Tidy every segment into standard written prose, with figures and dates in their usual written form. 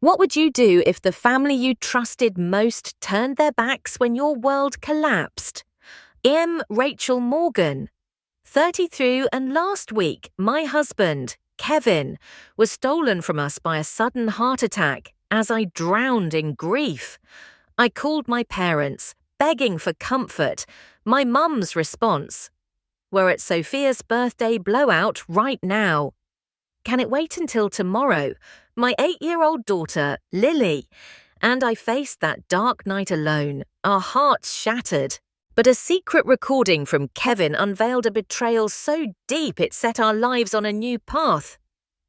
What would you do if the family you trusted most turned their backs when your world collapsed? Rachel Morgan. 33 and last week, my husband, Kevin, was stolen from us by a sudden heart attack as I drowned in grief. I called my parents, begging for comfort. My mum's response: "We're at Sophia's birthday blowout right now." Can it wait until tomorrow? My 8-year-old daughter, Lily, and I faced that dark night alone, our hearts shattered. But a secret recording from Kevin unveiled a betrayal so deep it set our lives on a new path.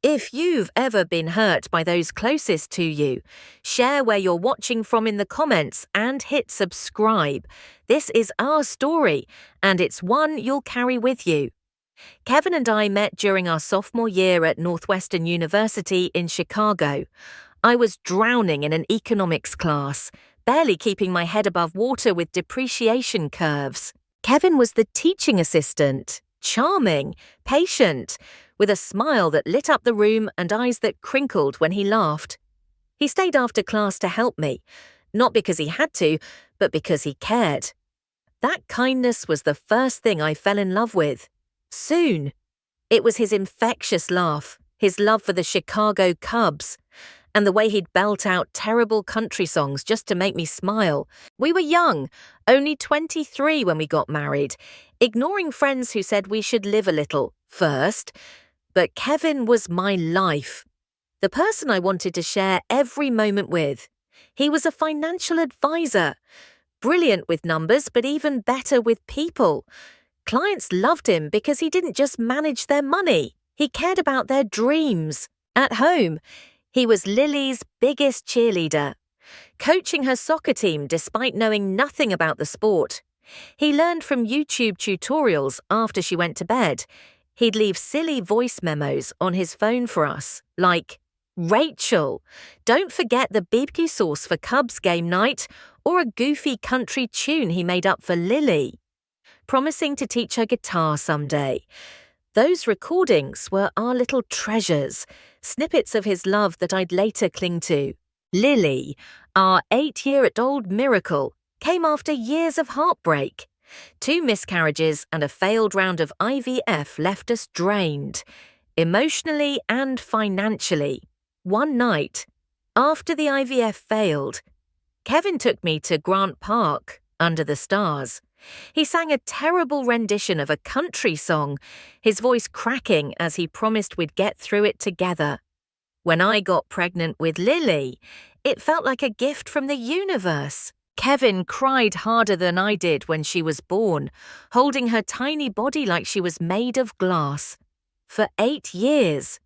If you've ever been hurt by those closest to you, share where you're watching from in the comments and hit subscribe. This is our story, and it's one you'll carry with you. Kevin and I met during our sophomore year at Northwestern University in Chicago. I was drowning in an economics class, barely keeping my head above water with depreciation curves. Kevin was the teaching assistant, charming, patient, with a smile that lit up the room and eyes that crinkled when he laughed. He stayed after class to help me, not because he had to, but because he cared. That kindness was the first thing I fell in love with. Soon. It was his infectious laugh, his love for the Chicago Cubs, and the way he'd belt out terrible country songs just to make me smile. We were young, only 23 when we got married, ignoring friends who said we should live a little first. But Kevin was my life, the person I wanted to share every moment with. He was a financial advisor, brilliant with numbers, but even better with people. Clients loved him because he didn't just manage their money, he cared about their dreams. At home, he was Lily's biggest cheerleader, coaching her soccer team despite knowing nothing about the sport. He learned from YouTube tutorials after she went to bed. He'd leave silly voice memos on his phone for us, like, "Rachel, don't forget the BBQ sauce for Cubs game night," or a goofy country tune he made up for Lily, promising to teach her guitar someday. Those recordings were our little treasures, snippets of his love that I'd later cling to. Lily, our 8-year-old miracle, came after years of heartbreak. 2 miscarriages and a failed round of IVF left us drained, emotionally and financially. One night, after the IVF failed, Kevin took me to Grant Park, under the stars. He sang a terrible rendition of a country song, his voice cracking as he promised we'd get through it together. When I got pregnant with Lily, it felt like a gift from the universe. Kevin cried harder than I did when she was born, holding her tiny body like she was made of glass. For 8 years,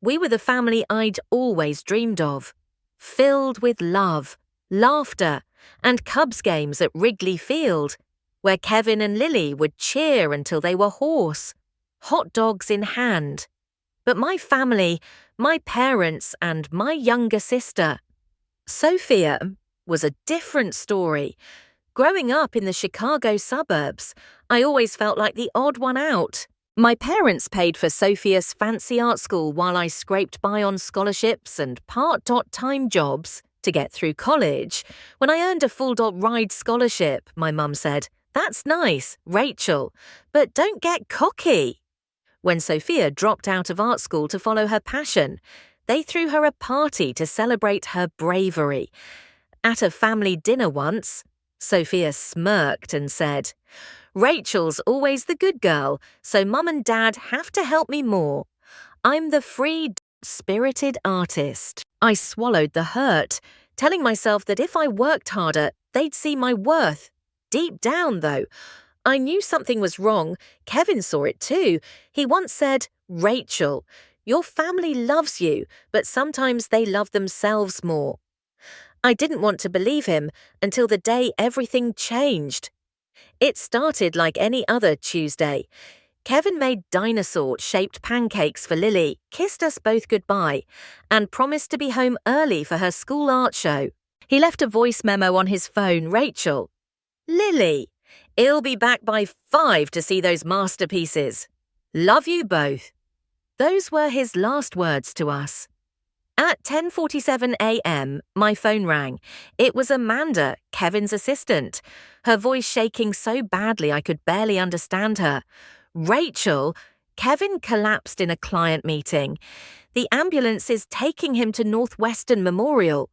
we were the family I'd always dreamed of, filled with love, laughter, and Cubs games at Wrigley Field, where Kevin and Lily would cheer until they were hoarse, hot dogs in hand. But my family, my parents, and my younger sister, Sophia, was a different story. Growing up in the Chicago suburbs, I always felt like the odd one out. My parents paid for Sophia's fancy art school while I scraped by on scholarships and part-time jobs to get through college. When I earned a full ride scholarship, my mum said, "That's nice, Rachel, but don't get cocky." When Sophia dropped out of art school to follow her passion, they threw her a party to celebrate her bravery. At a family dinner once, Sophia smirked and said, "Rachel's always the good girl, so Mum and Dad have to help me more. I'm the free, spirited artist." I swallowed the hurt, telling myself that if I worked harder, they'd see my worth. Deep down, though, I knew something was wrong. Kevin saw it too. He once said, "Rachel, your family loves you, but sometimes they love themselves more." I didn't want to believe him until the day everything changed. It started like any other Tuesday. Kevin made dinosaur-shaped pancakes for Lily, kissed us both goodbye, and promised to be home early for her school art show. He left a voice memo on his phone, "Rachel, Lily, he'll be back by 5 to see those masterpieces. Love you both." Those were his last words to us. At 10:47 a.m., my phone rang. It was Amanda, Kevin's assistant, her voice shaking so badly I could barely understand her. Rachel, Kevin collapsed in a client meeting. The ambulance is taking him to Northwestern Memorial.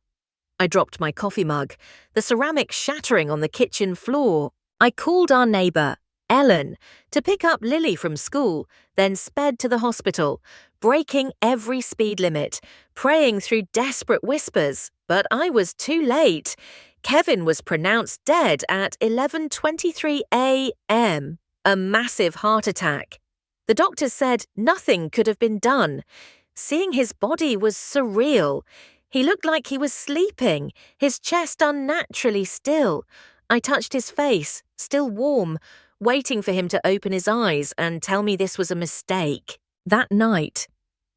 I dropped my coffee mug, the ceramic shattering on the kitchen floor. I called our neighbour, Ellen, to pick up Lily from school, then sped to the hospital, breaking every speed limit, praying through desperate whispers, but I was too late. Kevin was pronounced dead at 11:23 a.m., a massive heart attack. The doctors said nothing could have been done. Seeing his body was surreal. He looked like he was sleeping, his chest unnaturally still. I touched his face, still warm, waiting for him to open his eyes and tell me this was a mistake. That night,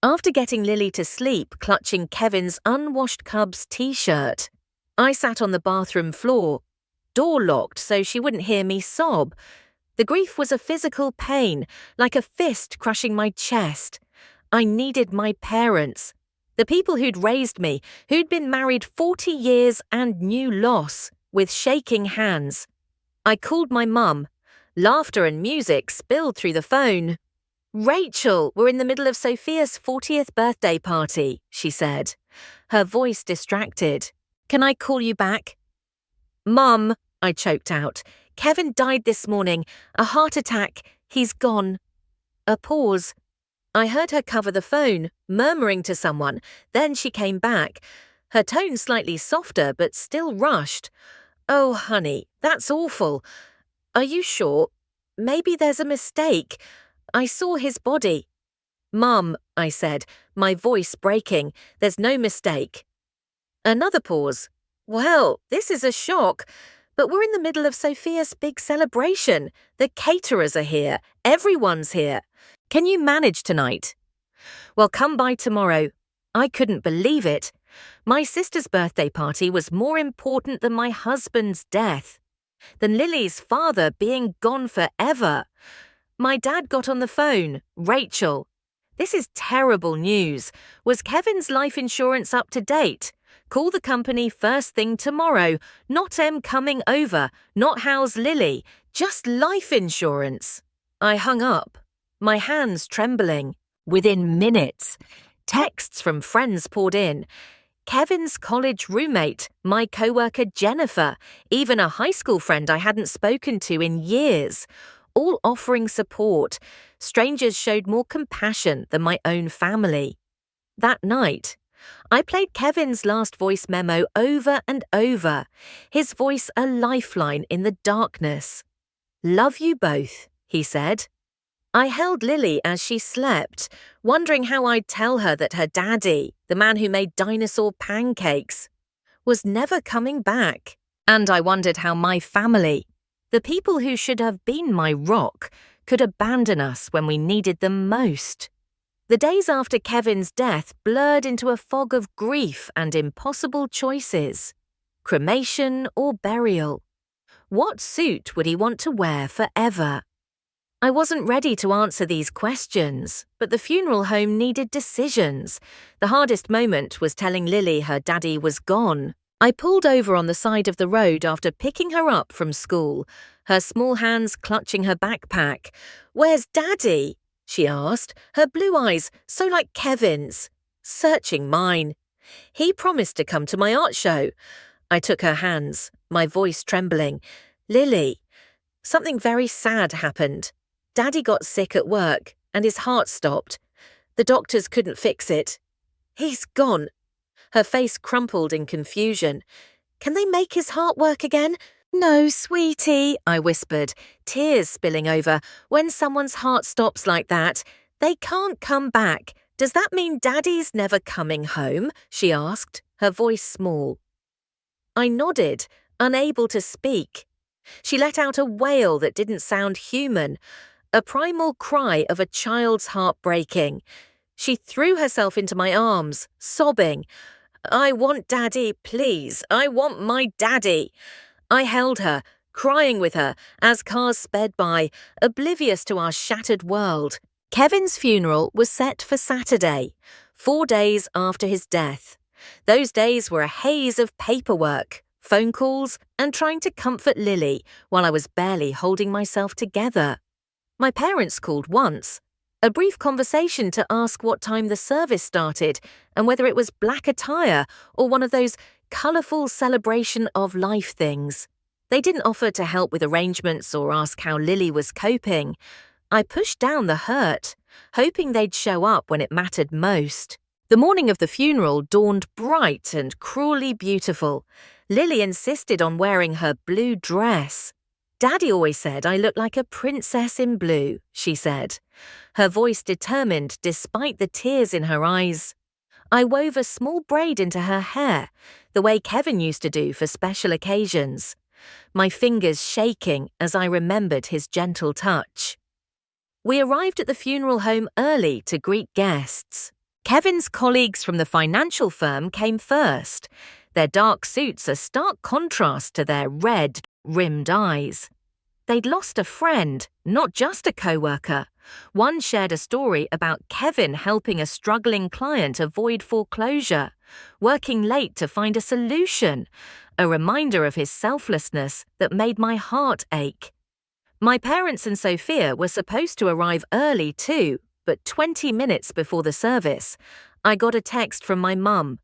after getting Lily to sleep clutching Kevin's unwashed Cubs t-shirt, I sat on the bathroom floor, door locked so she wouldn't hear me sob. The grief was a physical pain, like a fist crushing my chest. I needed my parents, the people who'd raised me, who'd been married 40 years and knew loss, with shaking hands. I called my mum. Laughter and music spilled through the phone. "Rachel, we're in the middle of Sophia's 40th birthday party," she said, her voice distracted. "Can I call you back?" "Mum," I choked out, "Kevin died this morning. A heart attack. He's gone." A pause. I heard her cover the phone, murmuring to someone. Then she came back, her tone slightly softer but still rushed. "Oh, honey, that's awful. Are you sure? Maybe there's a mistake. I saw his body." "Mum," I said, my voice breaking, "there's no mistake." Another pause. "Well, this is a shock. But we're in the middle of Sophia's big celebration. The caterers are here. Everyone's here. Can you manage tonight?" "Well, come by tomorrow." I couldn't believe it. My sister's birthday party was more important than my husband's death, than Lily's father being gone forever. My dad got on the phone. "Rachel, this is terrible news. Was Kevin's life insurance up to date? Call the company first thing tomorrow. Not em coming over, not how's Lily, just life insurance." I hung up, my hands trembling. Within minutes, texts from friends poured in. Kevin's college roommate, my co-worker Jennifer, even a high school friend I hadn't spoken to in years, all offering support. Strangers showed more compassion than my own family. That night, I played Kevin's last voice memo over and over, his voice a lifeline in the darkness. "Love you both," he said. I held Lily as she slept, wondering how I'd tell her that her daddy, the man who made dinosaur pancakes, was never coming back. And I wondered how my family, the people who should have been my rock, could abandon us when we needed them most. The days after Kevin's death blurred into a fog of grief and impossible choices. Cremation or burial? What suit would he want to wear forever? I wasn't ready to answer these questions, but the funeral home needed decisions. The hardest moment was telling Lily her daddy was gone. I pulled over on the side of the road after picking her up from school, her small hands clutching her backpack. "Where's Daddy?" she asked, her blue eyes so like Kevin's, searching mine. "He promised to come to my art show." I took her hands, my voice trembling. "Lily, something very sad happened. Daddy got sick at work and his heart stopped. The doctors couldn't fix it. He's gone." Her face crumpled in confusion. "Can they make his heart work again?" "No, sweetie," I whispered, tears spilling over. "When someone's heart stops like that, they can't come back. Does that mean Daddy's never coming home?" she asked, her voice small. I nodded, unable to speak. She let out a wail that didn't sound human, a primal cry of a child's heart breaking. She threw herself into my arms, sobbing. "I want Daddy, please. I want my Daddy." I held her, crying with her as cars sped by, oblivious to our shattered world. Kevin's funeral was set for Saturday. 4 days after his death. Those days were a haze of paperwork, phone calls, and trying to comfort Lily while I was barely holding myself together. My parents called once. A brief conversation to ask what time the service started and whether it was black attire or one of those colourful celebration of life things. They didn't offer to help with arrangements or ask how Lily was coping. I pushed down the hurt, hoping they'd show up when it mattered most. The morning of the funeral dawned bright and cruelly beautiful. Lily insisted on wearing her blue dress. Daddy always said I looked like a princess in blue, she said, her voice determined despite the tears in her eyes. I wove a small braid into her hair, the way Kevin used to do for special occasions, my fingers shaking as I remembered his gentle touch. We arrived at the funeral home early to greet guests. Kevin's colleagues from the financial firm came first, their dark suits a stark contrast to their red, rimmed eyes. They'd lost a friend, not just a co-worker. One shared a story about Kevin helping a struggling client avoid foreclosure, working late to find a solution, a reminder of his selflessness that made my heart ache. My parents and Sophia were supposed to arrive early too, but 20 minutes before the service, I got a text from my mum.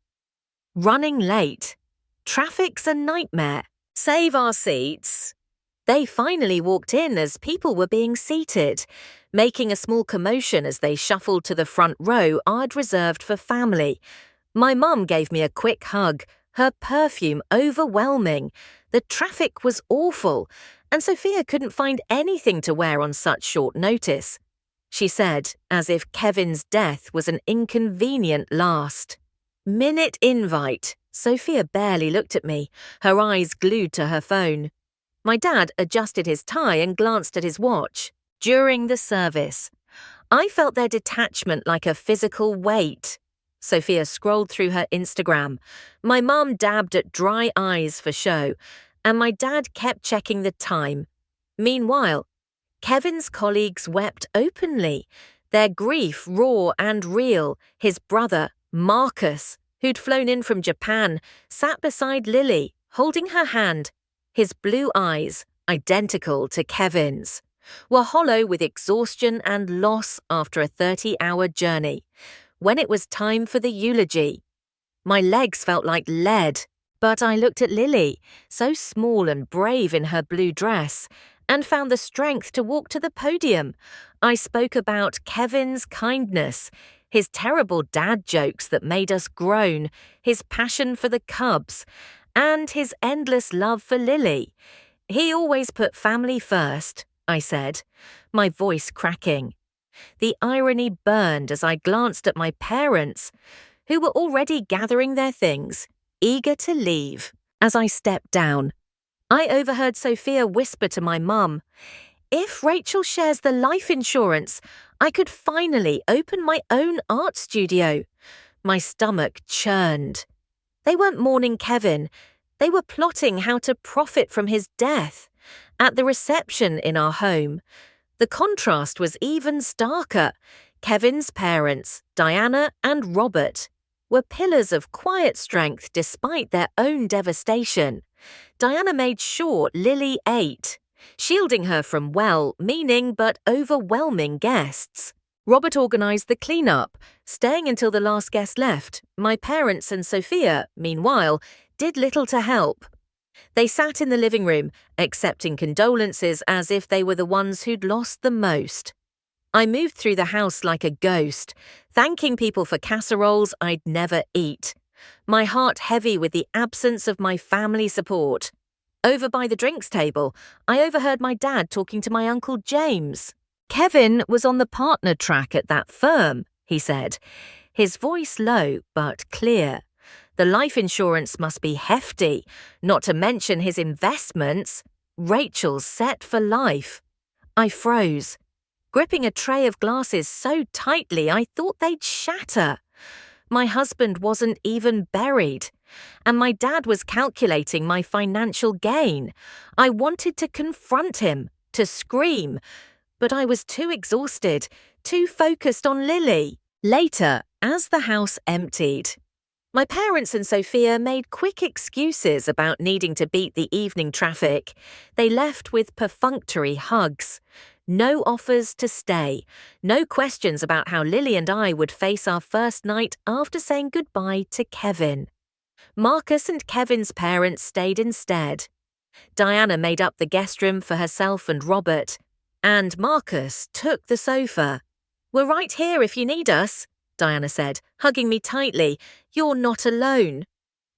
Running late. Traffic's a nightmare. Save our seats. They finally walked in as people were being seated, making a small commotion as they shuffled to the front row I'd reserved for family. My mum gave me a quick hug, her perfume overwhelming. The traffic was awful, and Sophia couldn't find anything to wear on such short notice. She said, as if Kevin's death was an inconvenient last. Minute invite. Sophia barely looked at me, her eyes glued to her phone. My dad adjusted his tie and glanced at his watch. During the service, I felt their detachment like a physical weight. Sophia scrolled through her Instagram. My mum dabbed at dry eyes for show, and my dad kept checking the time. Meanwhile, Kevin's colleagues wept openly, their grief raw and real. His brother, Marcus, who'd flown in from Japan, sat beside Lily, holding her hand. His blue eyes, identical to Kevin's, were hollow with exhaustion and loss after a 30-hour journey. When it was time for the eulogy, my legs felt like lead, but I looked at Lily, so small and brave in her blue dress, and found the strength to walk to the podium. I spoke about Kevin's kindness, his terrible dad jokes that made us groan, his passion for the Cubs, and his endless love for Lily. He always put family first, I said, my voice cracking. The irony burned as I glanced at my parents, who were already gathering their things, eager to leave. As I stepped down, I overheard Sophia whisper to my mum, "If Rachel shares the life insurance, I could finally open my own art studio." My stomach churned. They weren't mourning Kevin. They were plotting how to profit from his death. At the reception in our home, the contrast was even starker. Kevin's parents, Diana and Robert, were pillars of quiet strength despite their own devastation. Diana made sure Lily ate, shielding her from well-meaning but overwhelming guests. Robert organised the clean-up, staying until the last guest left. My parents and Sophia, meanwhile, did little to help. They sat in the living room, accepting condolences as if they were the ones who'd lost the most. I moved through the house like a ghost, thanking people for casseroles I'd never eat, my heart heavy with the absence of my family support. Over by the drinks table, I overheard my dad talking to my Uncle James. "Kevin was on the partner track at that firm," he said, his voice low but clear. "The life insurance must be hefty, not to mention his investments. Rachel's set for life." I froze, gripping a tray of glasses so tightly I thought they'd shatter. My husband wasn't even buried, and my dad was calculating my financial gain. I wanted to confront him, to scream, but I was too exhausted, too focused on Lily. Later, as the house emptied, my parents and Sophia made quick excuses about needing to beat the evening traffic. They left with perfunctory hugs. No offers to stay. No questions about how Lily and I would face our first night after saying goodbye to Kevin. Marcus and Kevin's parents stayed instead. Diana made up the guest room for herself and Robert, and Marcus took the sofa. "We're right here if you need us," Diana said, hugging me tightly. "You're not alone."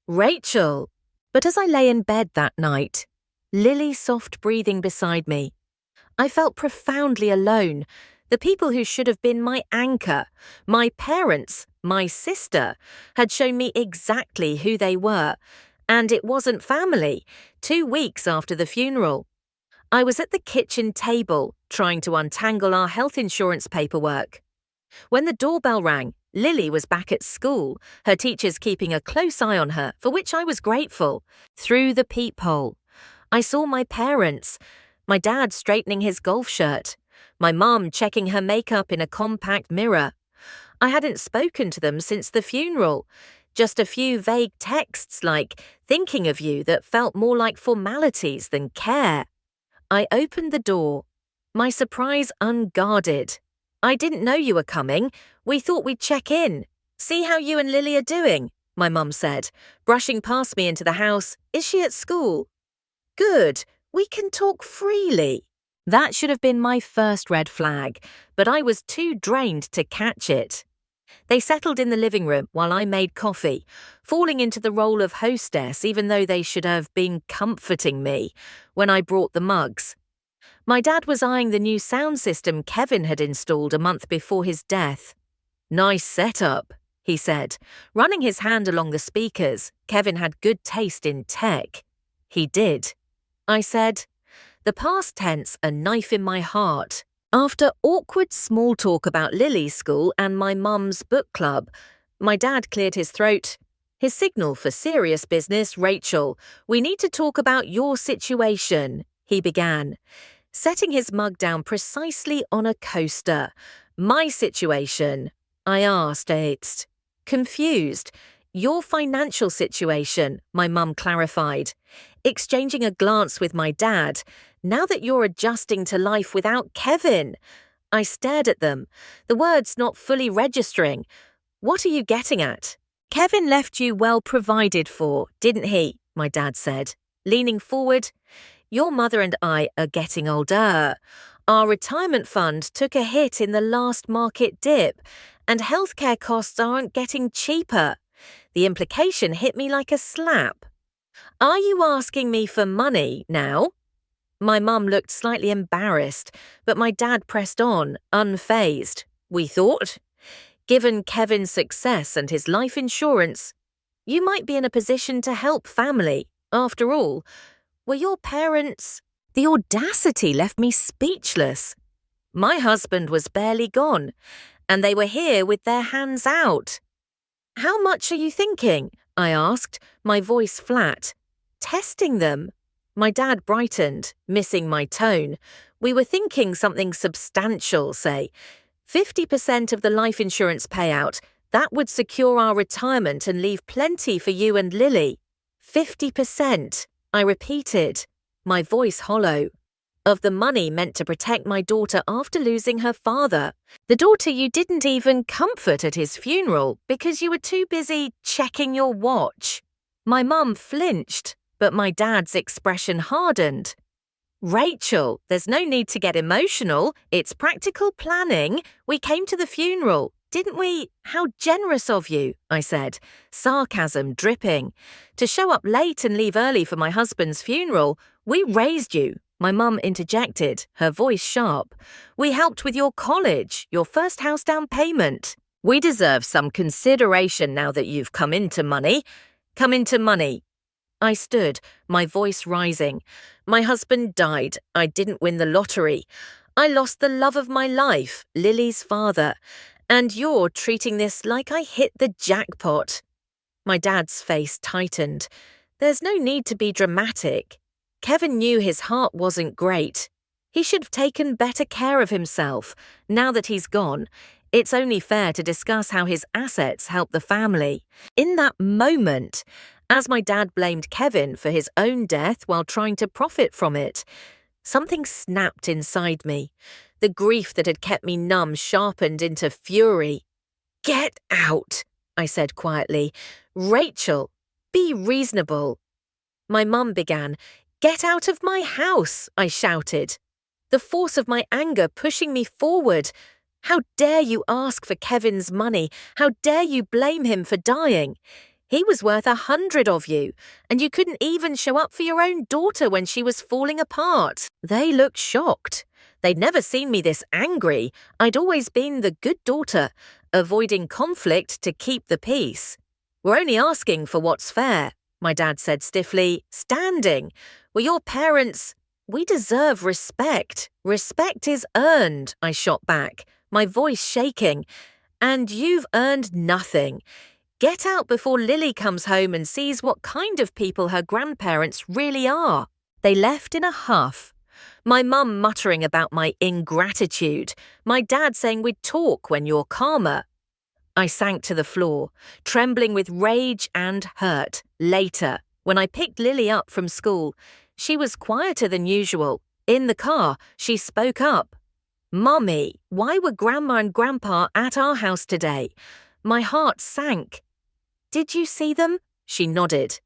Rachel. But as I lay in bed that night, Lily soft breathing beside me, I felt profoundly alone. The people who should have been my anchor, my parents, my sister, had shown me exactly who they were. And it wasn't family. 2 weeks after the funeral, I was at the kitchen table trying to untangle our health insurance paperwork. When the doorbell rang, Lily was back at school, her teachers keeping a close eye on her, for which I was grateful. Through the peephole, I saw my parents, my dad straightening his golf shirt, my mum checking her makeup in a compact mirror. I hadn't spoken to them since the funeral, just a few vague texts like "thinking of you" that felt more like formalities than care. I opened the door, my surprise unguarded. "I didn't know you were coming. We thought we'd check in. See how you and Lily are doing," my mum said, brushing past me into the house. "Is she at school?" "Good. We can talk freely." That should have been my first red flag, but I was too drained to catch it. They settled in the living room while I made coffee, falling into the role of hostess even though they should have been comforting me when I brought the mugs. My dad was eyeing the new sound system Kevin had installed a month before his death. "Nice setup," he said, running his hand along the speakers. Kevin had good taste in tech. He did. I said, the past tense a knife in my heart. After awkward small talk about Lily's school and my mum's book club, my dad cleared his throat. His signal for serious business. "Rachel, we need to talk about your situation," he began, setting his mug down precisely on a coaster. "My situation?" I asked, confused. "Your financial situation," my mum clarified, exchanging a glance with my dad. "Now that you're adjusting to life without Kevin." I stared at them, the words not fully registering. "What are you getting at?" "Kevin left you well provided for, didn't he?" my dad said, leaning forward. "Your mother and I are getting older. Our retirement fund took a hit in the last market dip, and healthcare costs aren't getting cheaper." The implication hit me like a slap. "Are you asking me for money now?" My mum looked slightly embarrassed, but my dad pressed on, unfazed. "We thought, given Kevin's success and his life insurance, you might be in a position to help family. After all, were your parents—" The audacity left me speechless. My husband was barely gone, and they were here with their hands out. "How much are you thinking?" I asked, my voice flat. "Testing them." My dad brightened, missing my tone. "We were thinking something substantial, say 50% of the life insurance payout. That would secure our retirement and leave plenty for you and Lily." 50%, I repeated, my voice hollow. "Of the money meant to protect my daughter after losing her father. The daughter you didn't even comfort at his funeral because you were too busy checking your watch." My mum flinched, but my dad's expression hardened. "Rachel, there's no need to get emotional. It's practical planning. We came to the funeral, didn't we?" "How generous of you," I said, sarcasm dripping. "To show up late and leave early for my husband's funeral. We raised you," my mum interjected, her voice sharp. "We helped with your college, your first house down payment. We deserve some consideration now that you've come into money." "Come into money." I stood, my voice rising. "My husband died. I didn't win the lottery. I lost the love of my life, Lily's father. And you're treating this like I hit the jackpot." My dad's face tightened. "There's no need to be dramatic. Kevin knew his heart wasn't great. He should have taken better care of himself. Now that he's gone, It's only fair to discuss how his assets help the family. In that moment, as my dad blamed Kevin for his own death while trying to profit from it, something snapped inside me. The grief that had kept me numb sharpened into fury. "Get out," I said quietly. "Rachel, be reasonable." My mum began. "Get out of my house," I shouted. The force of my anger pushing me forward. "How dare you ask for Kevin's money? How dare you blame him for dying? He was worth 100 of you, and you couldn't even show up for your own daughter when she was falling apart." They looked shocked. They'd never seen me this angry. I'd always been the good daughter, avoiding conflict to keep the peace. "We're only asking for what's fair," my dad said stiffly, standing. "Were your parents—" "We deserve respect. Respect is earned," I shot back, my voice shaking. "And you've earned nothing. Get out before Lily comes home and sees what kind of people her grandparents really are." They left in a huff. My mum muttering about my ingratitude, my dad saying we'd talk when you're calmer. I sank to the floor, trembling with rage and hurt. Later, when I picked Lily up from school, she was quieter than usual. In the car, she spoke up. "Mummy, why were Grandma and Grandpa at our house today?" My heart sank. "Did you see them?" She nodded.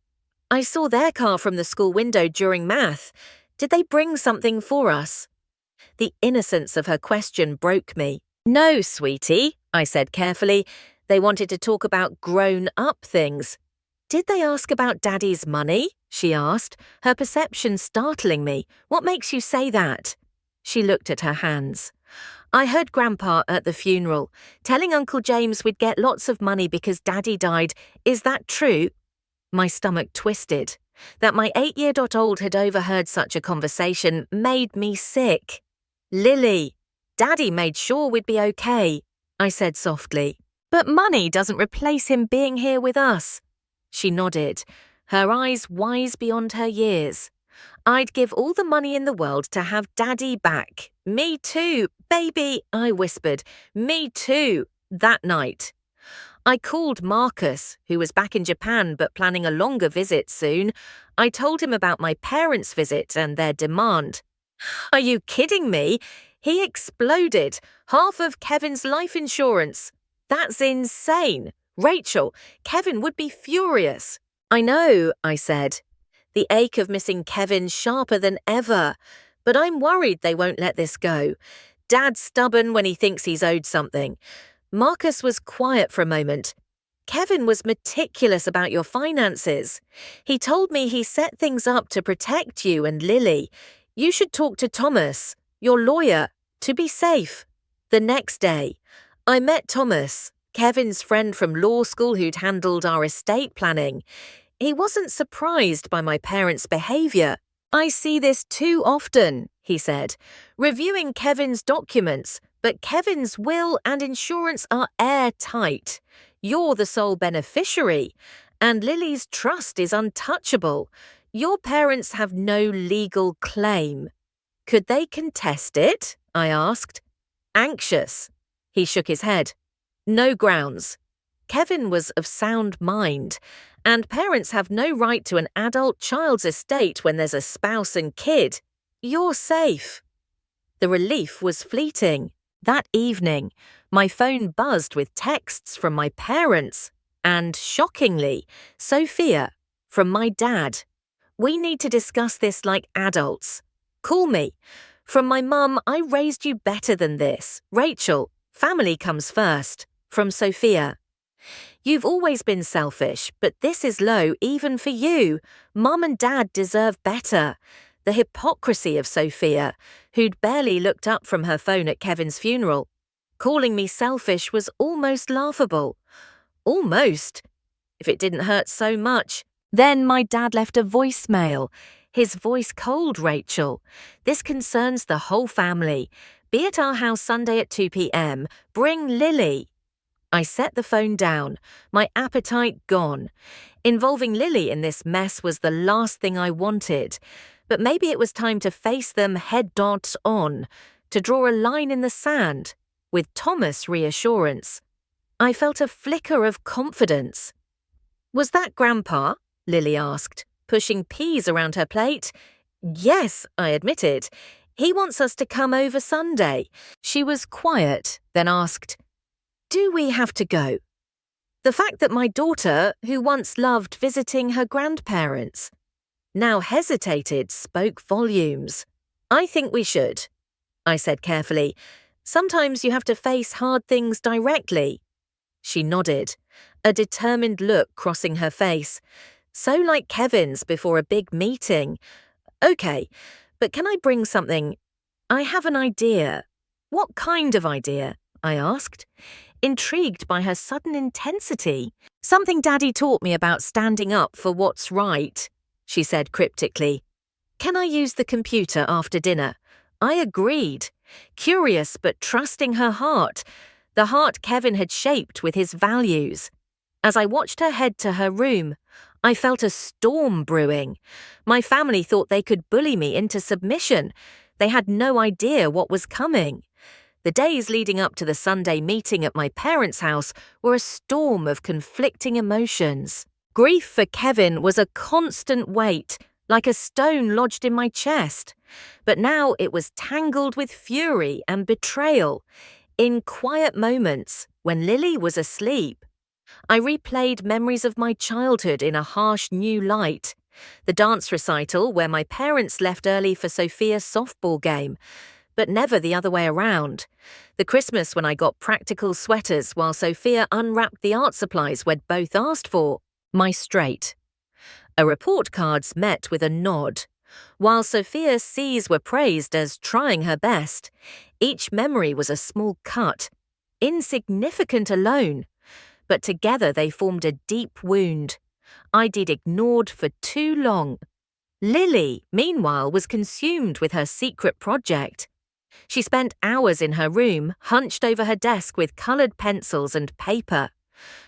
"I saw their car from the school window during math. Did they bring something for us?" The innocence of her question broke me. "No, sweetie," I said carefully. "They wanted to talk about grown-up things." "Did they ask about Daddy's money?" she asked, her perception startling me. "What makes you say that?" She looked at her hands. "I heard Grandpa at the funeral, telling Uncle James we'd get lots of money because Daddy died. Is that true?" My stomach twisted. That my 8-year-old had overheard such a conversation made me sick. "Lily, Daddy made sure we'd be okay," I said softly. "But money doesn't replace him being here with us." She nodded, her eyes wise beyond her years. "I'd give all the money in the world to have Daddy back." "Me too, baby," I whispered. "Me too," that night. I called Marcus, who was back in Japan but planning a longer visit soon. I told him about my parents' visit and their demand. "Are you kidding me?" He exploded. "Half of Kevin's life insurance. That's insane. Rachel, Kevin would be furious." "I know," I said. The ache of missing Kevin sharper than ever. "But I'm worried they won't let this go. Dad's stubborn when he thinks he's owed something." Marcus was quiet for a moment. "Kevin was meticulous about your finances. He told me he set things up to protect you and Lily. You should talk to Thomas, your lawyer, to be safe." The next day, I met Thomas, Kevin's friend from law school who'd handled our estate planning. He wasn't surprised by my parents' behavior. "I see this too often," he said, "reviewing Kevin's documents, but Kevin's will and insurance are airtight. You're the sole beneficiary, and Lily's trust is untouchable. Your parents have no legal claim." "Could they contest it?" I asked. Anxious. He shook his head. "No grounds. Kevin was of sound mind, and parents have no right to an adult child's estate when there's a spouse and kid. You're safe." The relief was fleeting. That evening, my phone buzzed with texts from my parents and, shockingly, Sophia, from my dad. "We need to discuss this like adults. Call me." From my mum, "I raised you better than this. Rachel, family comes first." From Sophia, "You've always been selfish, but this is low even for you. Mum and Dad deserve better." The hypocrisy of Sophia, who'd barely looked up from her phone at Kevin's funeral. Calling me selfish was almost laughable. Almost, if it didn't hurt so much. Then my dad left a voicemail. His voice cold, "Rachel. This concerns the whole family. Be at our house Sunday at 2 p.m. Bring Lily." I set the phone down, my appetite gone. Involving Lily in this mess was the last thing I wanted. But maybe it was time to face them head-on, to draw a line in the sand. with Thomas' reassurance. I felt a flicker of confidence. "Was that Grandpa?" Lily asked, pushing peas around her plate. "Yes," I admitted. "He wants us to come over Sunday." She was quiet, then asked, "Do we have to go?" The fact that my daughter, who once loved visiting her grandparents, now hesitated spoke volumes. "I think we should," I said carefully. "Sometimes you have to face hard things directly." She nodded, a determined look crossing her face, so like Kevin's before a big meeting. "Okay, but can I bring something? I have an idea." "What kind of idea?" I asked, intrigued by her sudden intensity. "Something Daddy taught me about standing up for what's right," she said cryptically. "Can I use the computer after dinner?" I agreed, curious but trusting her heart, the heart Kevin had shaped with his values. As I watched her head to her room, I felt a storm brewing. My family thought they could bully me into submission. They had no idea what was coming. The days leading up to the Sunday meeting at my parents' house were a storm of conflicting emotions. Grief for Kevin was a constant weight, like a stone lodged in my chest. But now it was tangled with fury and betrayal. In quiet moments, when Lily was asleep, I replayed memories of my childhood in a harsh new light. The dance recital where my parents left early for Sophia's softball game, but never the other way around. The Christmas when I got practical sweaters while Sophia unwrapped the art supplies we'd both asked for. My straight. A report cards met with a nod. While Sophia's C's were praised as trying her best, each memory was a small cut, insignificant alone. But together they formed a deep wound I'd ignored for too long. Lily, meanwhile, was consumed with her secret project. She spent hours in her room, hunched over her desk with coloured pencils and paper,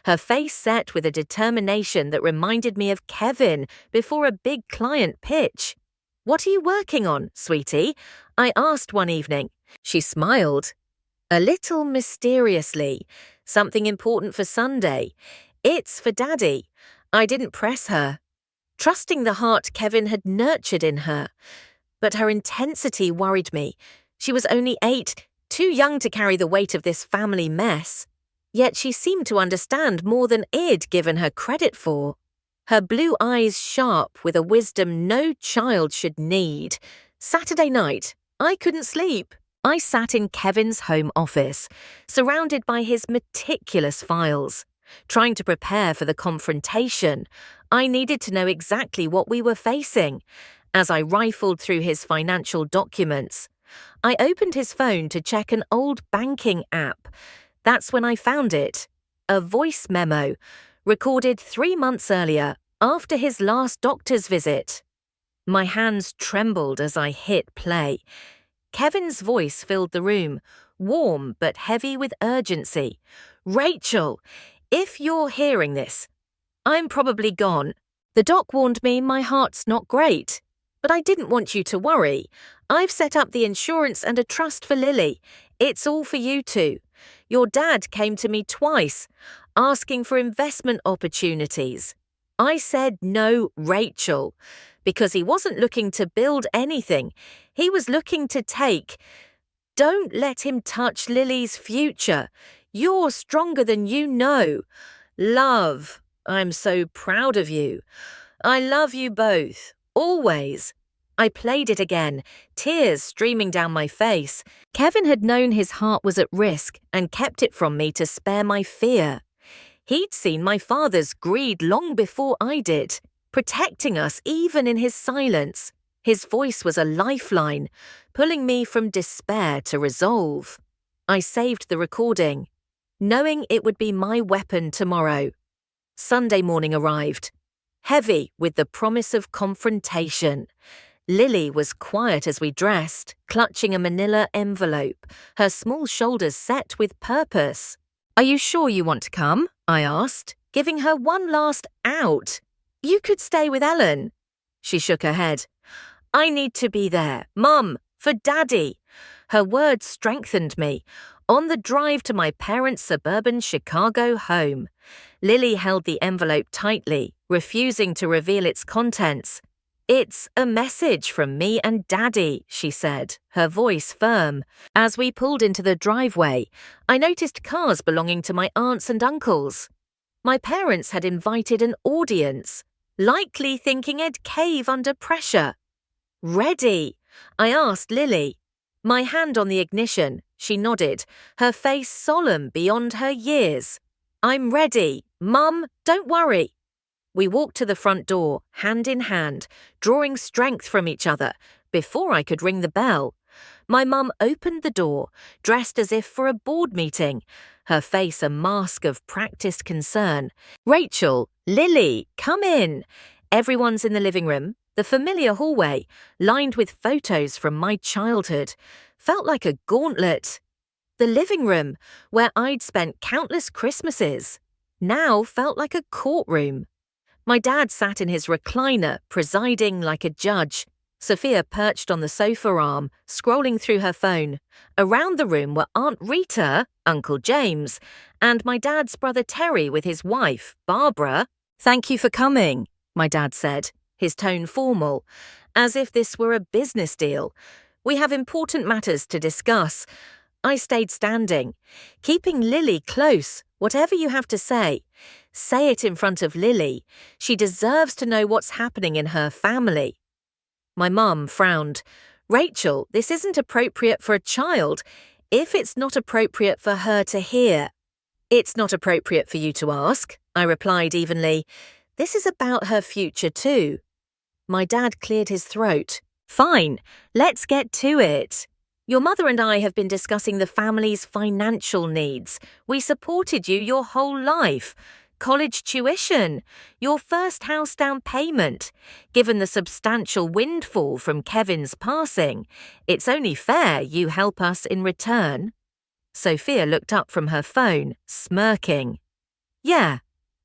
her face set with a determination that reminded me of Kevin before a big client pitch. "What are you working on, sweetie?" I asked one evening. She smiled, a little mysteriously. "Something important for Sunday." "It's for Daddy." I didn't press her, trusting the heart Kevin had nurtured in her. But her intensity worried me. She was only 8, too young to carry the weight of this family mess. Yet she seemed to understand more than I'd given her credit for. Her blue eyes sharp with a wisdom no child should need. Saturday night, I couldn't sleep. I sat in Kevin's home office, surrounded by his meticulous files. Trying to prepare for the confrontation, I needed to know exactly what we were facing. As I rifled through his financial documents, I opened his phone to check an old banking app. That's when I found it. A voice memo, recorded 3 months earlier, after his last doctor's visit. My hands trembled as I hit play. Kevin's voice filled the room, warm but heavy with urgency. "Rachel, if you're hearing this, I'm probably gone. The doc warned me my heart's not great, but I didn't want you to worry. I've set up the insurance and a trust for Lily. It's all for you two. Your dad came to me twice, asking for investment opportunities. I said no, Rachel, because he wasn't looking to build anything. He was looking to take. Don't let him touch Lily's future. You're stronger than you know. Love, I'm so proud of you. I love you both, always." I played it again, tears streaming down my face. Kevin had known his heart was at risk and kept it from me to spare my fear. He'd seen my father's greed long before I did, protecting us even in his silence. His voice was a lifeline, pulling me from despair to resolve. I saved the recording, knowing it would be my weapon tomorrow. Sunday morning arrived, heavy with the promise of confrontation. Lily was quiet as we dressed, clutching a manila envelope, her small shoulders set with purpose. "Are you sure you want to come?" I asked, giving her one last out. "You could stay with Ellen." She shook her head. "I need to be there, Mum, for Daddy." Her words strengthened me, on the drive to my parents' suburban Chicago home. Lily held the envelope tightly, refusing to reveal its contents. "It's a message from me and Daddy," she said, her voice firm. As we pulled into the driveway, I noticed cars belonging to my aunts and uncles. My parents had invited an audience, likely thinking I'd cave under pressure. "Ready?" I asked Lily. My hand on the ignition, she nodded, her face solemn beyond her years. "I'm ready. Mum, don't worry." We walked to the front door, hand in hand, drawing strength from each other, before I could ring the bell. My mum opened the door, dressed as if for a board meeting, her face a mask of practiced concern. "Rachel, Lily, come in." Everyone's in the living room, the familiar hallway, lined with photos from my childhood. Felt like a gauntlet. The living room, where I'd spent countless Christmases, now felt like a courtroom. My dad sat in his recliner, presiding like a judge. Sophia perched on the sofa arm, scrolling through her phone. Around the room were Aunt Rita, Uncle James, and my dad's brother Terry with his wife, Barbara. "Thank you for coming," my dad said, his tone formal, as if this were a business deal. "We have important matters to discuss." I stayed standing, keeping Lily close. "Whatever you have to say it in front of Lily. She deserves to know what's happening in her family." My mum frowned. "Rachel, this isn't appropriate for a child if it's not appropriate for her to hear." "It's not appropriate for you to ask," I replied evenly. "This is about her future too." My dad cleared his throat. "Fine, let's get to it. Your mother and I have been discussing the family's financial needs. We supported you your whole life. College tuition, your first house down payment. Given the substantial windfall from Kevin's passing, it's only fair you help us in return." Sophia looked up from her phone, smirking. "Yeah,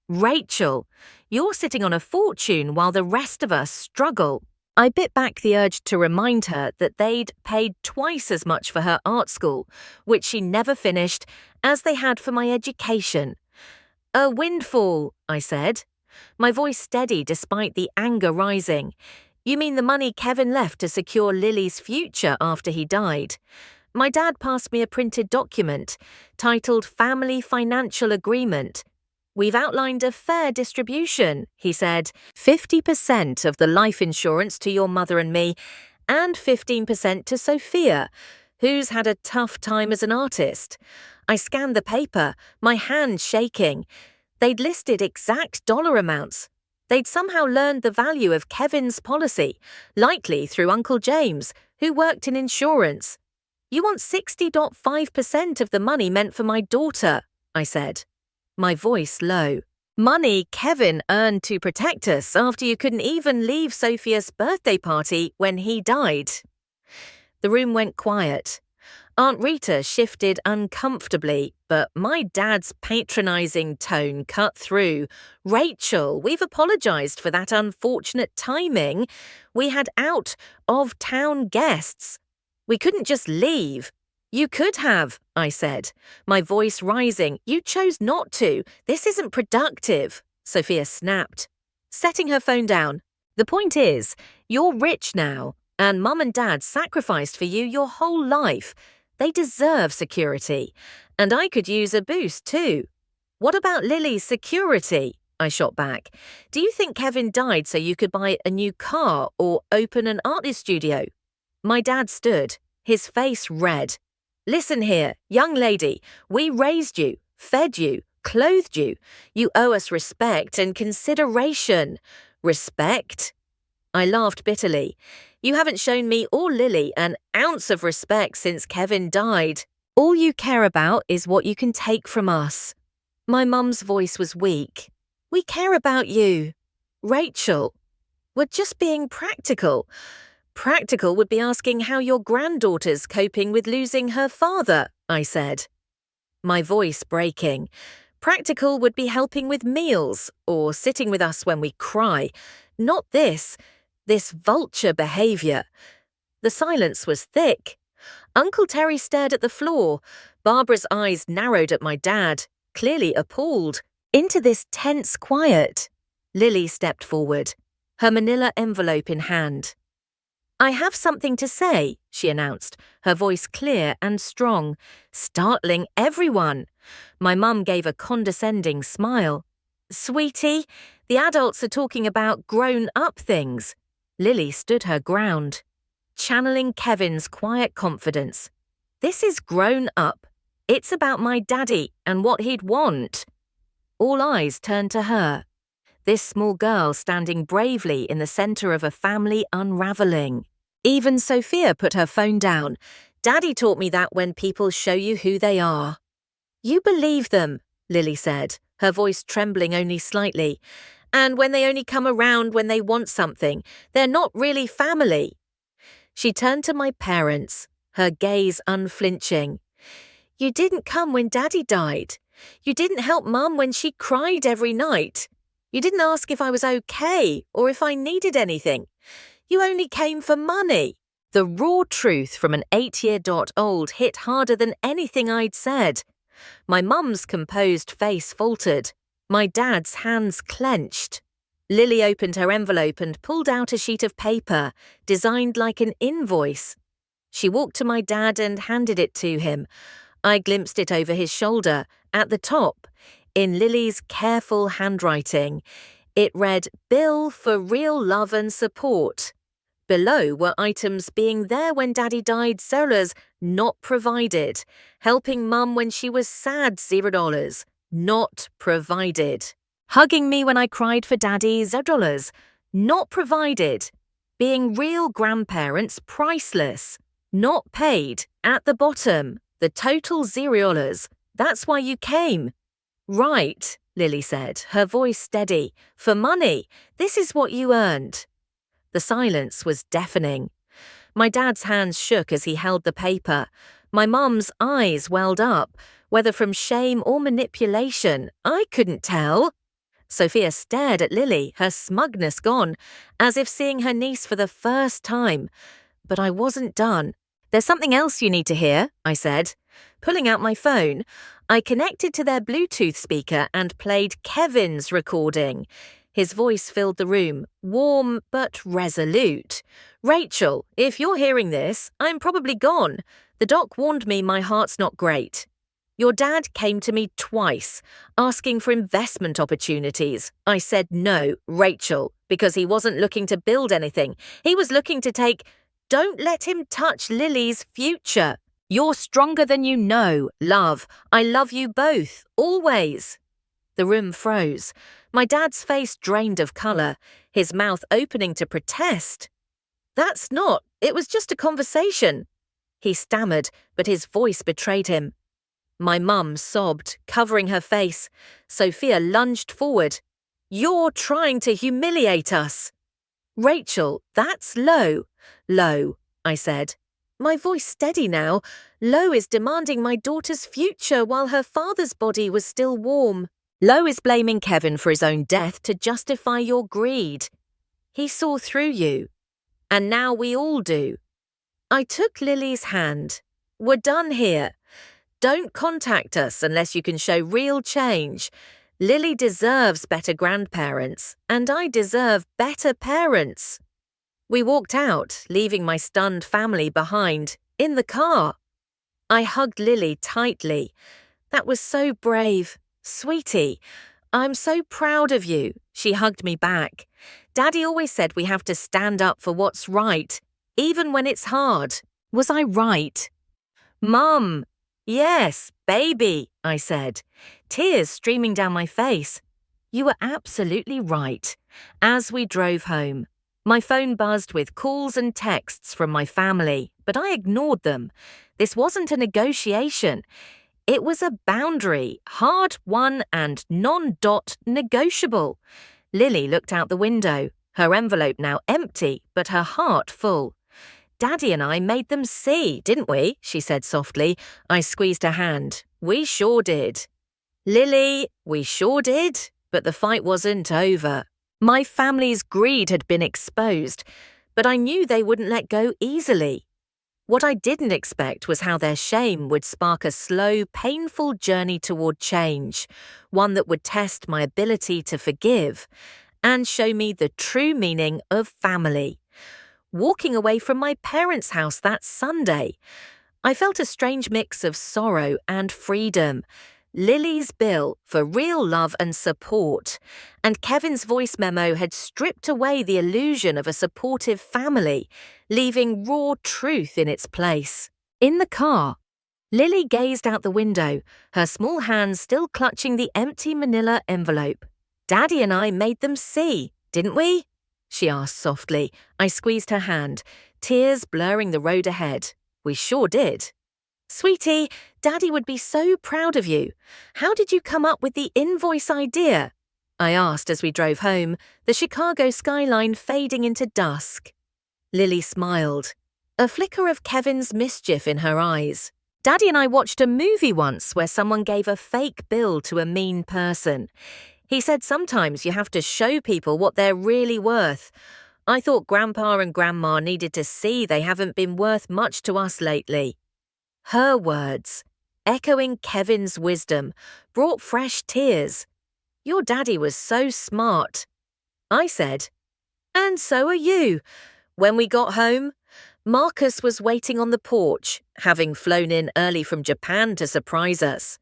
Rachel, you're sitting on a fortune while the rest of us struggle." I bit back the urge to remind her that they'd paid twice as much for her art school, which she never finished, as they had for my education. "A windfall," I said, my voice steady despite the anger rising. "You mean the money Kevin left to secure Lily's future after he died?" My dad passed me a printed document titled Family Financial Agreement. "We've outlined a fair distribution," he said. 50% of the life insurance to your mother and me, and 15% to Sophia, who's had a tough time as an artist. I scanned the paper, my hand shaking. They'd listed exact dollar amounts. They'd somehow learned the value of Kevin's policy, likely through Uncle James, who worked in insurance. "You want 60.5% of the money meant for my daughter," I said, my voice low. "Money Kevin earned to protect us after you couldn't even leave Sophia's birthday party when he died." The room went quiet. Aunt Rita shifted uncomfortably, but my dad's patronizing tone cut through. "Rachel, we've apologized for that unfortunate timing. We had out-of-town guests. We couldn't just leave." "You could have," I said, my voice rising. "You chose not to. This isn't productive," Sophia snapped, setting her phone down. "The point is, you're rich now, and Mum and Dad sacrificed for you your whole life. They deserve security, and I could use a boost too." "What about Lily's security?" I shot back. "Do you think Kevin died so you could buy a new car or open an artist studio?" My dad stood, his face red. "Listen here, young lady, we raised you, fed you, clothed you. You owe us respect and consideration." "Respect?" I laughed bitterly. "You haven't shown me or Lily an ounce of respect since Kevin died. All you care about is what you can take from us." My mum's voice was weak. "We care about you. Rachel, we're just being practical. Practical would be asking how your granddaughter's coping with losing her father," I said, my voice breaking. "Practical would be helping with meals or sitting with us when we cry. Not this vulture behavior." The silence was thick. Uncle Terry stared at the floor. Barbara's eyes narrowed at my dad, clearly appalled. Into this tense quiet, Lily stepped forward, her manila envelope in hand. "I have something to say," she announced, her voice clear and strong, startling everyone. My mum gave a condescending smile. "Sweetie, the adults are talking about grown-up things." Lily stood her ground, channeling Kevin's quiet confidence. "This is grown up. It's about my daddy and what he'd want." All eyes turned to her, this small girl standing bravely in the center of a family unraveling. Even Sophia put her phone down. "Daddy taught me that when people show you who they are." "You believe them," Lily said, her voice trembling only slightly. "And when they only come around when they want something, they're not really family." She turned to my parents, her gaze unflinching. "You didn't come when Daddy died. You didn't help Mum when she cried every night. You didn't ask if I was okay or if I needed anything. You only came for money." The raw truth from an 8-year-old hit harder than anything I'd said. My mum's composed face faltered. My dad's hands clenched. Lily opened her envelope and pulled out a sheet of paper, designed like an invoice. She walked to my dad and handed it to him. I glimpsed it over his shoulder. At the top, in Lily's careful handwriting, it read, "Bill for real love and support." Below were items being there when Daddy died, $0, not provided. Helping Mum when she was sad, $0, not provided. Hugging me when I cried for Daddy, $0, not provided. Being real grandparents, priceless, not paid. At the bottom, the total $0. That's why you came. "Right," Lily said, her voice steady. "For money. This is what you earned." The silence was deafening. My dad's hands shook as he held the paper. My mum's eyes welled up, whether from shame or manipulation, I couldn't tell. Sophia stared at Lily, her smugness gone, as if seeing her niece for the first time. But I wasn't done. "There's something else you need to hear," I said. Pulling out my phone, I connected to their Bluetooth speaker and played Kevin's recording. His voice filled the room, warm but resolute. "Rachel, if you're hearing this, I'm probably gone. The doc warned me my heart's not great. Your dad came to me twice, asking for investment opportunities. I said no, Rachel, because he wasn't looking to build anything. He was looking to take... Don't let him touch Lily's future. You're stronger than you know, love. I love you both, always." The room froze. My dad's face drained of colour, his mouth opening to protest. "That's not. It was just a conversation." He stammered, but his voice betrayed him. My mum sobbed, covering her face. Sophia lunged forward. "You're trying to humiliate us." "Rachel, that's low." "Low," I said. My voice steady now. "Low is demanding my daughter's future while her father's body was still warm. Low is blaming Kevin for his own death to justify your greed. He saw through you. And now we all do." I took Lily's hand. "We're done here. Don't contact us unless you can show real change. Lily deserves better grandparents, and I deserve better parents." We walked out, leaving my stunned family behind, in the car. I hugged Lily tightly. "That was so brave. Sweetie, I'm so proud of you." She hugged me back. "Daddy always said we have to stand up for what's right, even when it's hard." Was I right? "Mum." "Yes, baby," I said, tears streaming down my face. You were absolutely right. As we drove home, my phone buzzed with calls and texts from my family, but I ignored them. This wasn't a negotiation. It was a boundary, hard-won and non-negotiable. Lily looked out the window, her envelope now empty, but her heart full. "Daddy and I made them see, didn't we?" she said softly. I squeezed her hand. "We sure did." "Lily, we sure did, but the fight wasn't over. My family's greed had been exposed, but I knew they wouldn't let go easily. What I didn't expect was how their shame would spark a slow, painful journey toward change, one that would test my ability to forgive and show me the true meaning of family. Walking away from my parents' house that Sunday, I felt a strange mix of sorrow and freedom. Lily's bill for real love and support, and Kevin's voice memo had stripped away the illusion of a supportive family, leaving raw truth in its place. In the car, Lily gazed out the window, her small hands still clutching the empty manila envelope. "Daddy and I made them see, didn't we?" she asked softly. I squeezed her hand, tears blurring the road ahead. "We sure did." "Sweetie, Daddy would be so proud of you. How did you come up with the invoice idea?" I asked as we drove home, the Chicago skyline fading into dusk. Lily smiled, a flicker of Kevin's mischief in her eyes. "Daddy and I watched a movie once where someone gave a fake bill to a mean person. He said sometimes you have to show people what they're really worth. I thought Grandpa and Grandma needed to see they haven't been worth much to us lately." Her words, echoing Kevin's wisdom, brought fresh tears. "Your daddy was so smart." I said, "And so are you." When we got home, Marcus was waiting on the porch, having flown in early from Japan to surprise us.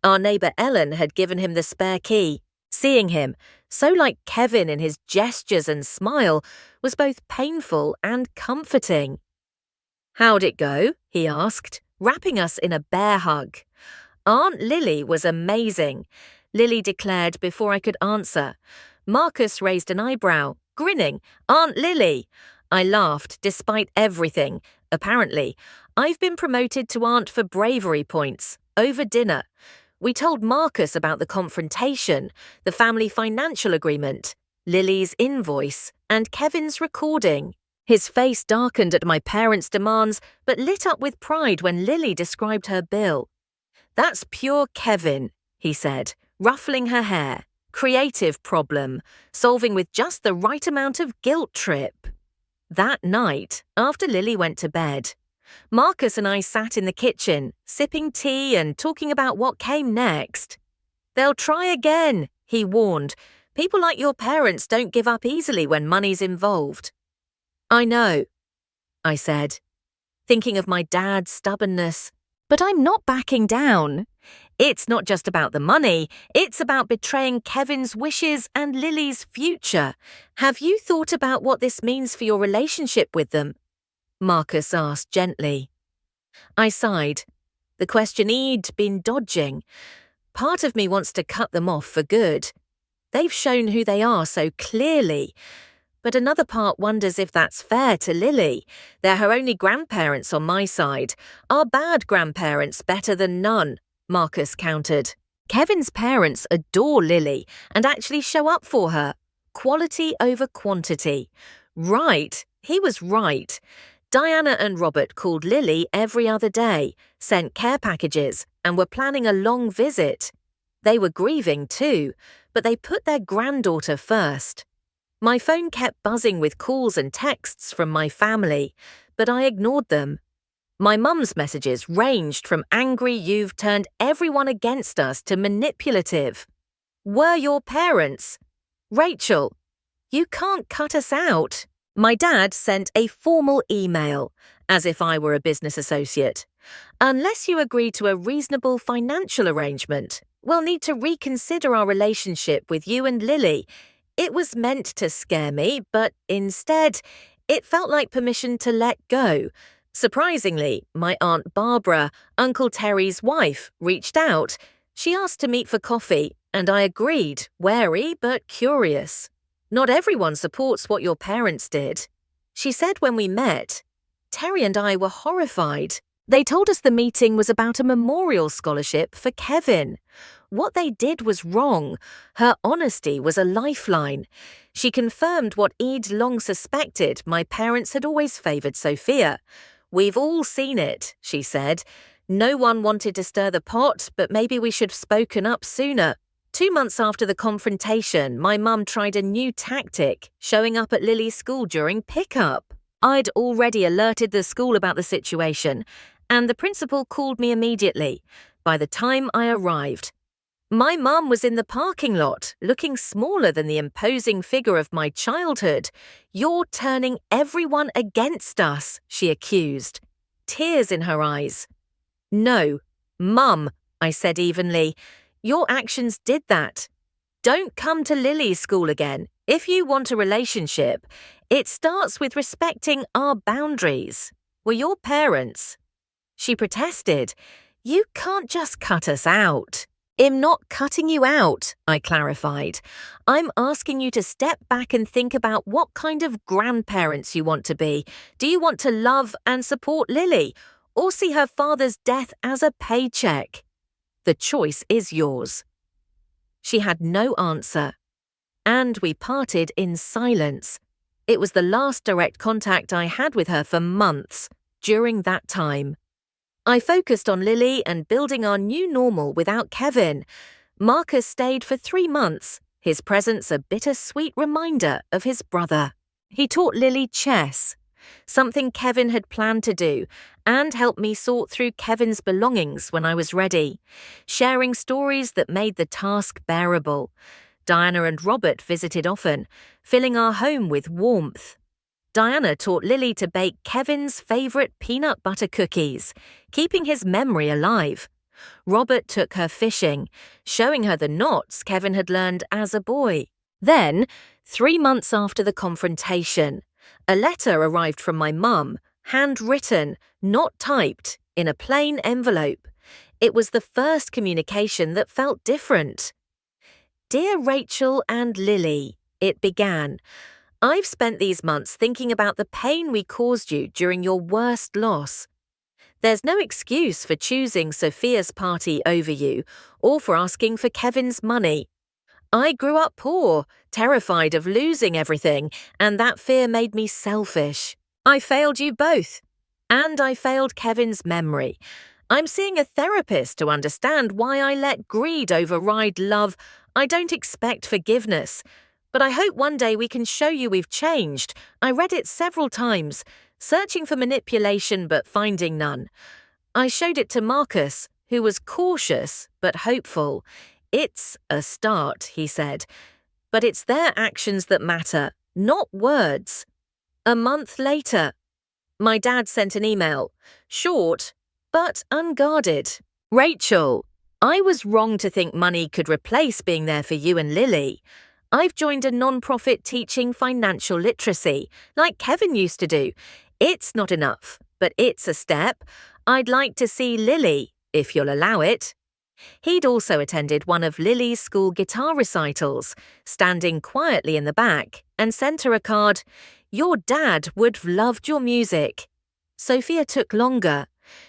Our neighbor Ellen had given him the spare key. Seeing him, so like Kevin in his gestures and smile, was both painful and comforting. "How'd it go?" he asked, wrapping us in a bear hug. "Aunt Lily was amazing," Lily declared before I could answer. Marcus raised an eyebrow, grinning. "Aunt Lily!" I laughed despite everything. Apparently, I've been promoted to aunt for bravery points, over dinner. We told Marcus about the confrontation, the family financial agreement, Lily's invoice, and Kevin's recording. His face darkened at my parents' demands, but lit up with pride when Lily described her bill. "That's pure Kevin," he said, ruffling her hair. "Creative problem, solving with just the right amount of guilt trip." That night, after Lily went to bed, Marcus and I sat in the kitchen, sipping tea and talking about what came next. "They'll try again," he warned. "People like your parents don't give up easily when money's involved." "I know," I said, thinking of my dad's stubbornness. "But I'm not backing down. It's not just about the money, it's about betraying Kevin's wishes and Lily's future. Have you thought about what this means for your relationship with them?" Marcus asked gently. I sighed. The question he'd been dodging. Part of me wants to cut them off for good. They've shown who they are so clearly. But another part wonders if that's fair to Lily. They're her only grandparents on my side. Are bad grandparents better than none? Marcus countered. Kevin's parents adore Lily and actually show up for her. Quality over quantity. Right, he was right. Diana and Robert called Lily every other day, sent care packages, and were planning a long visit. They were grieving too, but they put their granddaughter first. My phone kept buzzing with calls and texts from my family, but I ignored them. My mum's messages ranged from angry "you've turned everyone against us" to manipulative. "Were your parents?" "Rachel, you can't cut us out." My dad sent a formal email, as if I were a business associate. "Unless you agree to a reasonable financial arrangement, we'll need to reconsider our relationship with you and Lily." It was meant to scare me, but instead, it felt like permission to let go. Surprisingly, my Aunt Barbara, Uncle Terry's wife, reached out. She asked to meet for coffee, and I agreed, wary but curious. "Not everyone supports what your parents did," she said when we met. Terry and I were horrified. They told us the meeting was about a memorial scholarship for Kevin. What they did was wrong. Her honesty was a lifeline. She confirmed what Eid long suspected: my parents had always favoured Sophia. "We've all seen it," she said. "No one wanted to stir the pot, but maybe we should have spoken up sooner." 2 months after the confrontation, my mum tried a new tactic, showing up at Lily's school during pickup. I'd already alerted the school about the situation, and the principal called me immediately. By the time I arrived, my mum was in the parking lot, looking smaller than the imposing figure of my childhood. "You're turning everyone against us," she accused, tears in her eyes. "No, Mum," I said evenly. "Your actions did that. Don't come to Lily's school again. If you want a relationship, it starts with respecting our boundaries. We're your parents." She protested. "You can't just cut us out." "I'm not cutting you out," I clarified. "I'm asking you to step back and think about what kind of grandparents you want to be. Do you want to love and support Lily, or see her father's death as a paycheck? The choice is yours." She had no answer, and we parted in silence. It was the last direct contact I had with her for months. During that time, I focused on Lily and building our new normal without Kevin. Marcus stayed for 3 months, his presence a bittersweet reminder of his brother. He taught Lily chess, something Kevin had planned to do, and helped me sort through Kevin's belongings when I was ready, sharing stories that made the task bearable. Diana and Robert visited often, filling our home with warmth. Diana taught Lily to bake Kevin's favourite peanut butter cookies, keeping his memory alive. Robert took her fishing, showing her the knots Kevin had learned as a boy. Then, 3 months after the confrontation, a letter arrived from my mum, handwritten, not typed, in a plain envelope. It was the first communication that felt different. "Dear Rachel and Lily," it began. "I've spent these months thinking about the pain we caused you during your worst loss. There's no excuse for choosing Sophia's party over you, or for asking for Kevin's money. I grew up poor, terrified of losing everything, and that fear made me selfish. I failed you both. And I failed Kevin's memory. I'm seeing a therapist to understand why I let greed override love. I don't expect forgiveness, but I hope one day we can show you we've changed. I read it several times, searching for manipulation but finding none. I showed it to Marcus, who was cautious but hopeful. It's a start," he said, "but it's their actions that matter, not words." A month later, my dad sent an email, short but unguarded. "Rachel, I was wrong to think money could replace being there for you and Lily. I've joined a non-profit teaching financial literacy, like Kevin used to do. It's not enough, but it's a step. I'd like to see Lily, if you'll allow it." He'd also attended one of Lily's school guitar recitals, standing quietly in the back, and sent her a card. "Your dad would have loved your music." Sophia took longer.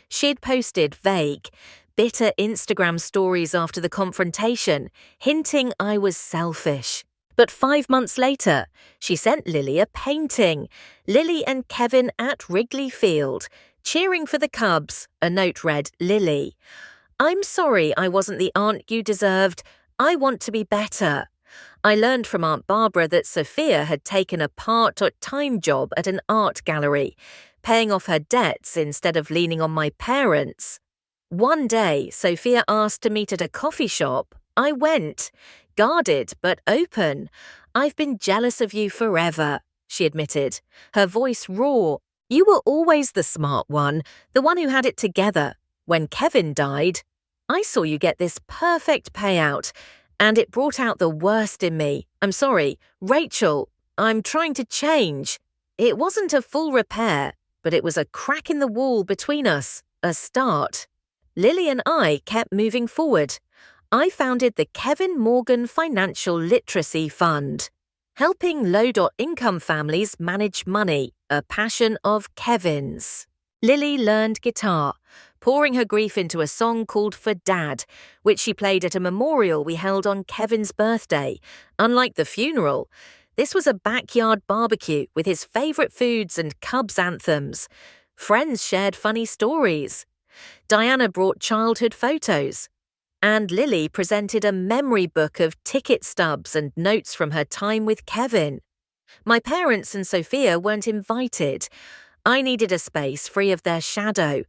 She'd posted vague, bitter Instagram stories after the confrontation, hinting I was selfish. But 5 months later, she sent Lily a painting. Lily and Kevin at Wrigley Field, cheering for the Cubs. A note read, "Lily, I'm sorry I wasn't the aunt you deserved. I want to be better. I learned from Aunt Barbara that Sophia had taken a part-time job at an art gallery, paying off her debts instead of leaning on my parents. One day, Sophia asked to meet at a coffee shop. I went, guarded but open. I've been jealous of you forever," she admitted, her voice raw. "You were always the smart one, the one who had it together. When Kevin died, I saw you get this perfect payout, and it brought out the worst in me. I'm sorry, Rachel, I'm trying to change. It wasn't a full repair, but it was a crack in the wall between us, a start." Lily and I kept moving forward. I founded the Kevin Morgan Financial Literacy Fund, helping low-income families manage money, a passion of Kevin's. Lily learned guitar, pouring her grief into a song called For Dad, which she played at a memorial we held on Kevin's birthday. Unlike the funeral, this was a backyard barbecue with his favourite foods and Cubs anthems. Friends shared funny stories. Diana brought childhood photos. And Lily presented a memory book of ticket stubs and notes from her time with Kevin. My parents and Sophia weren't invited. I needed a space free of their shadow.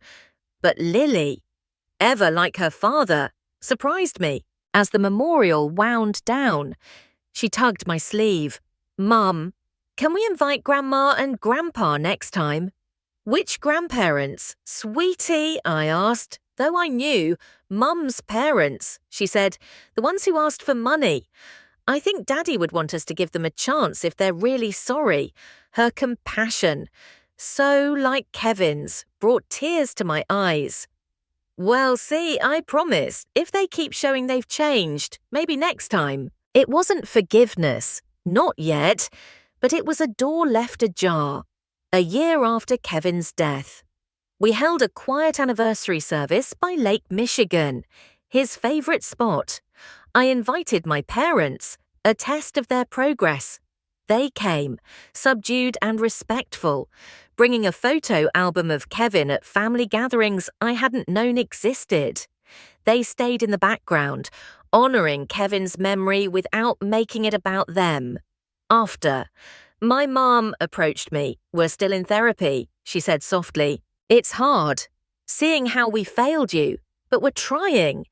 But Lily, ever like her father, surprised me as the memorial wound down. She tugged my sleeve. "Mum, can we invite Grandma and Grandpa next time?" "Which grandparents, sweetie?" I asked, though I knew. "Mum's parents," she said, "the ones who asked for money. I think Daddy would want us to give them a chance if they're really sorry." Her compassion, so like Kevin's, brought tears to my eyes. "Well, see, I promise, if they keep showing they've changed, maybe next time." It wasn't forgiveness, not yet, but it was a door left ajar. A year after Kevin's death, we held a quiet anniversary service by Lake Michigan, his favorite spot. I invited my parents, a test of their progress. They came, subdued and respectful, bringing a photo album of Kevin at family gatherings I hadn't known existed. They stayed in the background, honoring Kevin's memory without making it about them. After, my mom approached me. "We're still in therapy," she said softly. "It's hard, seeing how we failed you, but we're trying."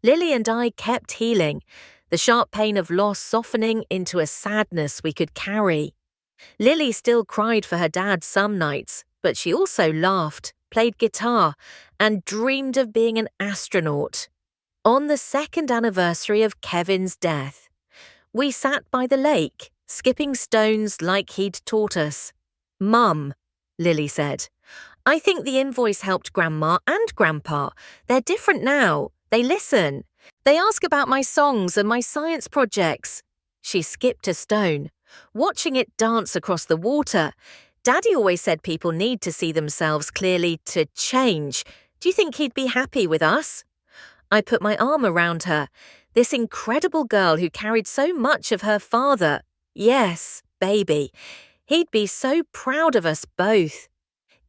Lily and I kept healing, the sharp pain of loss softening into a sadness we could carry. Lily still cried for her dad some nights, but she also laughed, played guitar, and dreamed of being an astronaut. On the second anniversary of Kevin's death, we sat by the lake, skipping stones like he'd taught us. "Mum," Lily said, "I think the invoice helped Grandma and Grandpa. They're different now. They listen. They ask about my songs and my science projects." She skipped a stone, watching it dance across the water. "Daddy always said people need to see themselves clearly to change. Do you think he'd be happy with us?" I put my arm around her, this incredible girl who carried so much of her father. "Yes, baby. He'd be so proud of us both."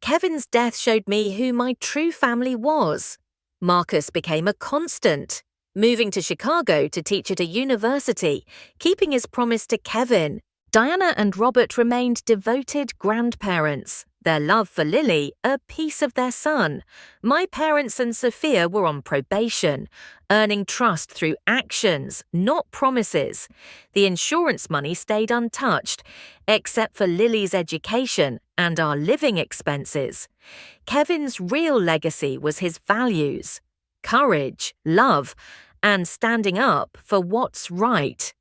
Kevin's death showed me who my true family was. Marcus became a constant, moving to Chicago to teach at a university, keeping his promise to Kevin. Diana and Robert remained devoted grandparents, their love for Lily a piece of their son. My parents and Sophia were on probation, earning trust through actions, not promises. The insurance money stayed untouched, except for Lily's education and our living expenses. Kevin's real legacy was his values: courage, love, and standing up for what's right.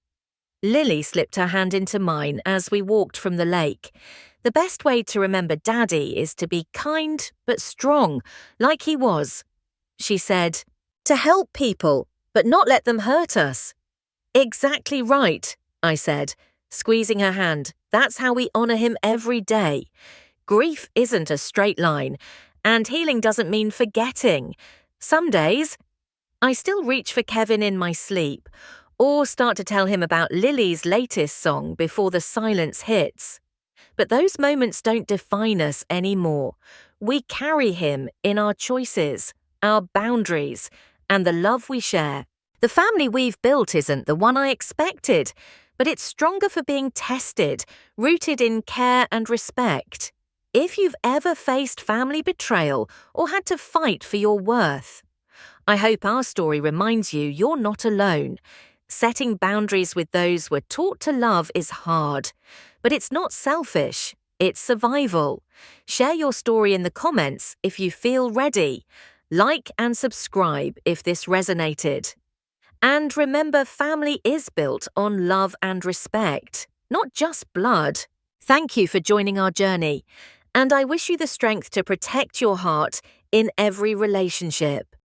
Lily slipped her hand into mine as we walked from the lake. "The best way to remember Daddy is to be kind but strong, like he was," she said. "To help people, but not let them hurt us." "Exactly right," I said, squeezing her hand. "That's how we honor him every day. Grief isn't a straight line, and healing doesn't mean forgetting. Some days, I still reach for Kevin in my sleep, or start to tell him about Lily's latest song before the silence hits. But those moments don't define us anymore. We carry him in our choices, our boundaries, and the love we share. The family we've built isn't the one I expected, but it's stronger for being tested, rooted in care and respect. If you've ever faced family betrayal or had to fight for your worth, I hope our story reminds you you're not alone. Setting boundaries with those we're taught to love is hard, but it's not selfish, it's survival. Share your story in the comments if you feel ready. Like and subscribe if this resonated. And remember, family is built on love and respect, not just blood. Thank you for joining our journey, and I wish you the strength to protect your heart in every relationship.